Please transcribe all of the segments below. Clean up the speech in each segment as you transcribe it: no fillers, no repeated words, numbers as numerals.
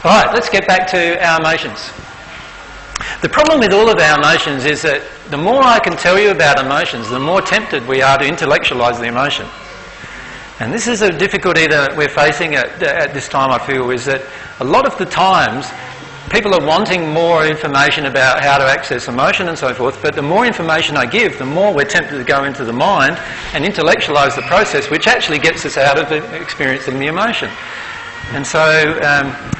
Alright, let's get back to our emotions. The problem with all of our emotions is that the more I can tell you about emotions, the more tempted we are to intellectualise the emotion. And this is a difficulty that we're facing at this time, I feel, is that a lot of the times people are wanting more information about how to access emotion and so forth, but the more information I give, the more we're tempted to go into the mind and intellectualise the process, which actually gets us out of experiencing the emotion. And so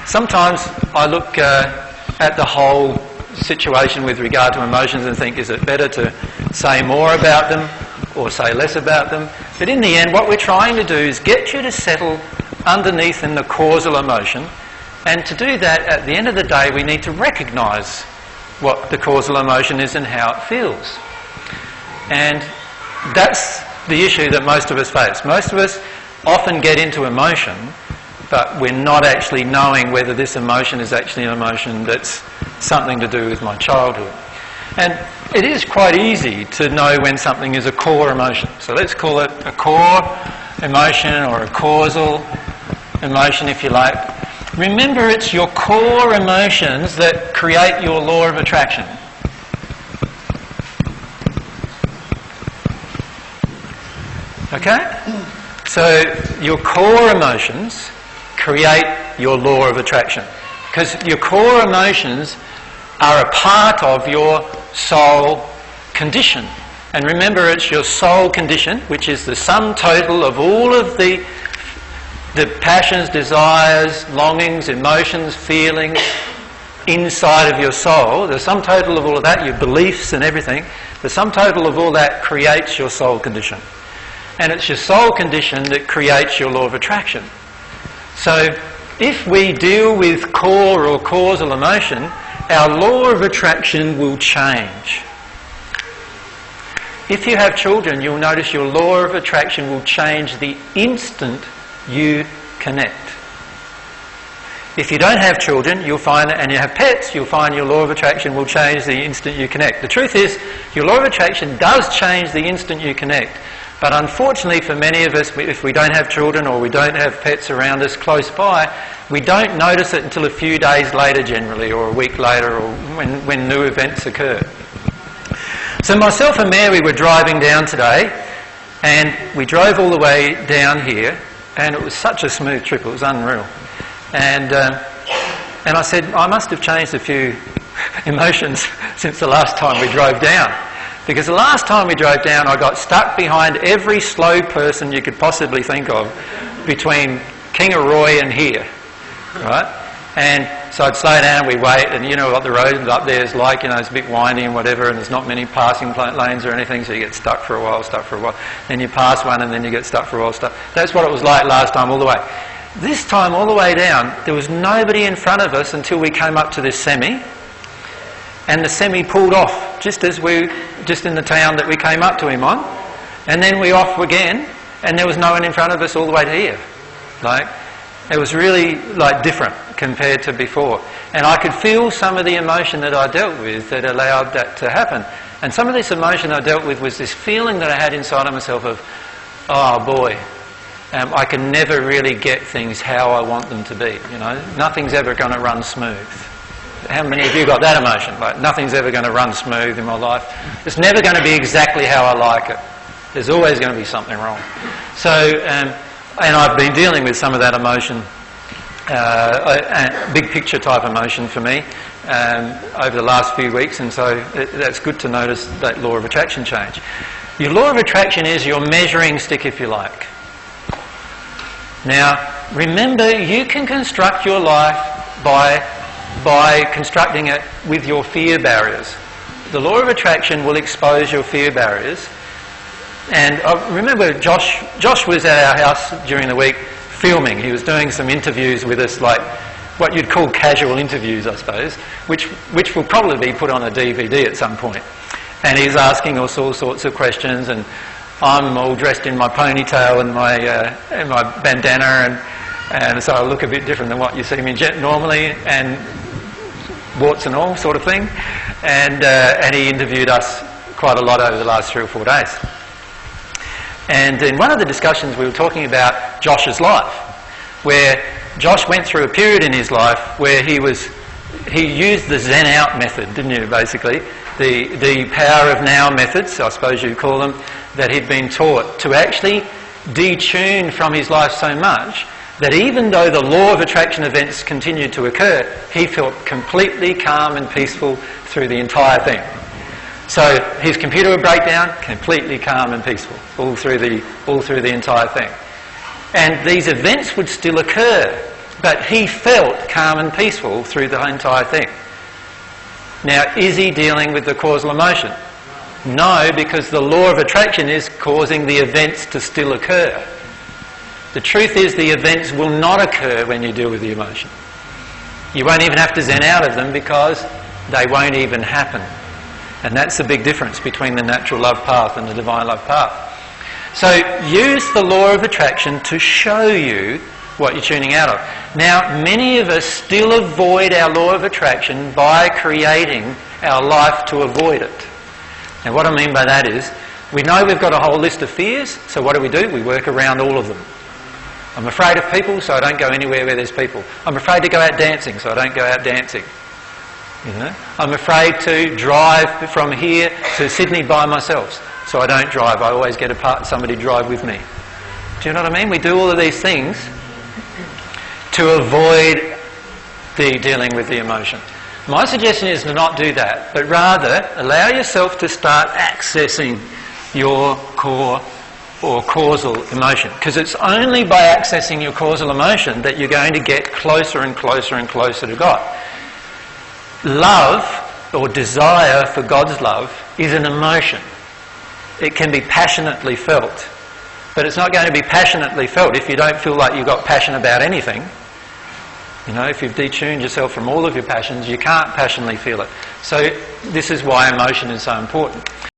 sometimes I look at the whole situation with regard to emotions and think, is it better to say more about them or say less about them? But in the end, what we're trying to do is get you to settle underneath in the causal emotion. And to do that, at the end of the day, we need to recognise what the causal emotion is and how it feels. And that's the issue that most of us face. Most of us often get into emotion, but we're not actually knowing whether this emotion is actually an emotion that's something to do with my childhood. And it is quite easy to know when something is a core emotion. So let's call it a core emotion or a causal emotion, if you like. Remember, it's your core emotions that create your law of attraction. Okay? So your core emotions create your law of attraction. Because your core emotions are a part of your soul condition. And remember, it's your soul condition, which is the sum total of all of the passions, desires, longings, emotions, feelings inside of your soul. The sum total of all of that, your beliefs and everything, the sum total of all that creates your soul condition. And it's your soul condition that creates your law of attraction. So if we deal with core or causal emotion, our law of attraction will change. If you have children, you'll notice your law of attraction will change the instant you connect. If you don't have children, you'll find, and you have pets, you'll find your law of attraction will change the instant you connect. The truth is, your law of attraction does change the instant you connect. But unfortunately for many of us, if we don't have children or we don't have pets around us close by, we don't notice it until a few days later generally, or a week later, or when new events occur. So myself and Mary were driving down today, and we drove all the way down here, and it was such a smooth trip, it was unreal. And I said, I must have changed a few emotions since the last time we drove down. Because the last time we drove down, I got stuck behind every slow person you could possibly think of between Kingaroy and here, right? And so I'd slow down, we wait, and you know what the road up there is like, you know, it's a bit windy and whatever, and there's not many passing lanes or anything, so you get stuck for a while. Then you pass one, and then you get stuck for a while, That's what it was like last time all the way. This time, all the way down, there was nobody in front of us until we came up to this semi, and the semi pulled off just in the town that we came up to him on, and then we off again, and there was no one in front of us all the way to here. It was really different compared to before, and I could feel some of the emotion that I dealt with that allowed that to happen. And some of this emotion I dealt with was this feeling that I had inside of myself of, oh boy, I can never really get things how I want them to be. You know, nothing's ever going to run smooth. How many of you got that emotion? Nothing's ever going to run smooth in my life. It's never going to be exactly how I like it. There's always going to be something wrong. So, and I've been dealing with some of that emotion, big picture type emotion for me, over the last few weeks, and so that's good to notice that law of attraction change. Your law of attraction is your measuring stick, if you like. Now, remember, you can construct your life by constructing it with your fear barriers. The law of attraction will expose your fear barriers. And I remember Josh was at our house during the week filming. He was doing some interviews with us, like what you'd call casual interviews, I suppose, which will probably be put on a DVD at some point. And he's asking us all sorts of questions, and I'm all dressed in my ponytail and my bandana, and so I look a bit different than what you see me normally, and warts and all sort of thing. And he interviewed us quite a lot over the last 3 or 4 days. And in one of the discussions we were talking about Josh's life, where Josh went through a period in his life where he used the Zen out method, didn't you, basically? The power of now methods, I suppose you'd call them, that he'd been taught to actually detune from his life so much that even though the law of attraction events continued to occur, he felt completely calm and peaceful through the entire thing. So his computer would break down, completely calm and peaceful, all through the entire thing. And these events would still occur, but he felt calm and peaceful through the entire thing. Now, is he dealing with the causal emotion? No, because the law of attraction is causing the events to still occur. The truth is the events will not occur when you deal with the emotion. You won't even have to zen out of them because they won't even happen. And that's the big difference between the natural love path and the divine love path. So use the law of attraction to show you what you're tuning out of. Now, many of us still avoid our law of attraction by creating our life to avoid it. Now, what I mean by that is, we know we've got a whole list of fears, so what do? We work around all of them. I'm afraid of people, so I don't go anywhere where there's people. I'm afraid to go out dancing, so I don't go out dancing. You know? I'm afraid to drive from here to Sydney by myself, so I don't drive. I always get somebody to drive with me. Do you know what I mean? We do all of these things to avoid the dealing with the emotion. My suggestion is to not do that, but rather allow yourself to start accessing your core or causal emotion. Because it's only by accessing your causal emotion that you're going to get closer and closer and closer to God. Love, or desire for God's love, is an emotion. It can be passionately felt. But it's not going to be passionately felt if you don't feel like you've got passion about anything. You know, if you've detuned yourself from all of your passions, you can't passionately feel it. So this is why emotion is so important.